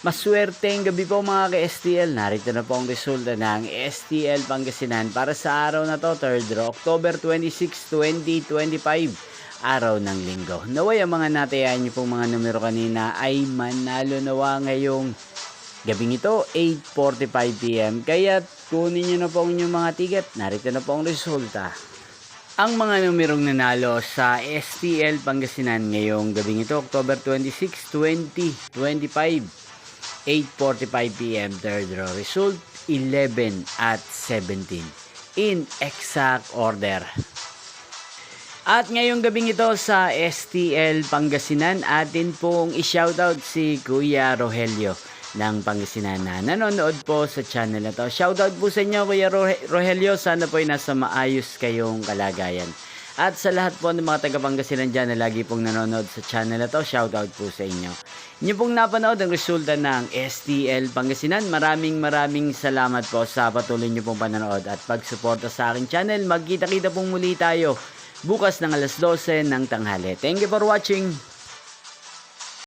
Maswerteng gabi po mga ka-STL. Narito na po ang resulta ng STL Pangasinan para sa araw na to, 3rd October 26, 2025, araw ng linggo. Naway ang mga natayaan niyo pong mga numero kanina ay manalo nawa ngayong gabing ito, 8:45 PM. Kaya kunin niyo na po ang inyong mga ticket. Narito na po ang resulta. Ang mga numerong nanalo sa STL Pangasinan ngayong gabing ito, October 26, 2025, 8:45 PM, third row. Result, 11 at 17. In exact order. At ngayong gabing ito sa STL Pangasinan, atin pong i-shoutout si Kuya Rogelio ng Pangasinan na nanonood po sa channel na to. Shoutout po sa inyo Kuya Rogelio, sana po ay nasa maayos kayong kalagayan. At sa lahat po ng mga taga-Pangasinan dyan na lagi pong nanonood sa channel na to, shoutout po sa inyo. Inyo pong napanood ang resulta ng STL Pangasinan. Maraming salamat po sa patuloy nyo pong panonood at pagsuporta sa aking channel. Magkita-kita pong muli tayo bukas ng alas 12 ng tanghali. Thank you for watching.